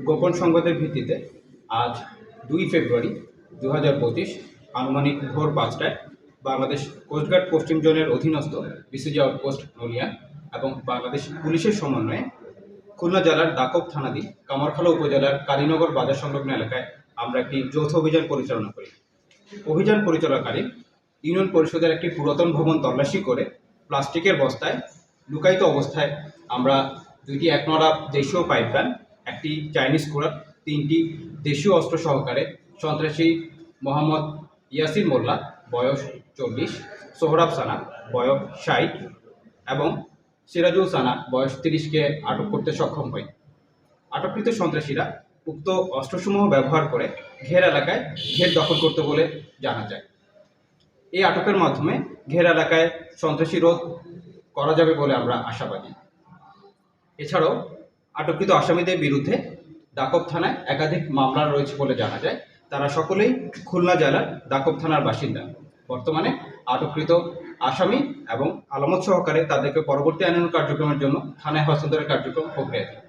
গোপন সংবাদের ভিত্তিতে আজ 2 ফেব্রুয়ারি 2025 আনুমানিক ভোর 5টায় বাংলাদেশ কোস্টগার্ড পশ্চিম জোনের অধীনস্থ বিসিজি আউটপোস্ট নলিয়া এবং বাংলাদেশ পুলিশের সমন্বয়ে খুলনা জেলার দাকব থানাধীন কামারখালা উপজেলার কালীনগর বাজার সংলগ্ন এলাকায় আমরা একটি যৌথ অভিযান পরিচালনা করি। অভিযান পরিচালনাকারী ইউনিয়ন পরিষদের একটি পুরাতন ভবন তল্লাশি করে প্লাস্টিকের বস্তায় লুকায়িত অবস্থায় আমরা 2টি 1 নড়া দেশীয় পাইপগান, একটি চাইনিজ কুড়াল, 3টি দেশীয় অস্ত্র সহকারে সন্ত্রাসী মোহাম্মদ ইয়াসিন মোল্লা বয়স 40, সোহরাব সানা বয়স 60 এবং সিরাজুল সানা বয়স 30কে আটক করতে সক্ষম হয়। আটককৃত সন্ত্রাসীরা উক্ত অস্ত্রসমূহ ব্যবহার করে ঘের এলাকায় ঘের দখল করতে বলে জানা যায়। এই আটকের মাধ্যমে ঘের এলাকায় সন্ত্রাসী রোধ করা যাবে বলে আমরা আশাবাদী। এছাড়াও আটককৃত আসামিদের বিরুদ্ধে দাকব থানায় একাধিক মামলা রয়েছে বলে জানা যায়। তারা সকলেই খুলনা জেলার দাকব থানার বাসিন্দা। বর্তমানে আটককৃত আসামি এবং আলামত সহকারে তাদেরকে পরবর্তী আইনানুগ কার্যক্রমের জন্য থানায় হস্তান্তরের কার্যক্রম প্রক্রিয়াধীন।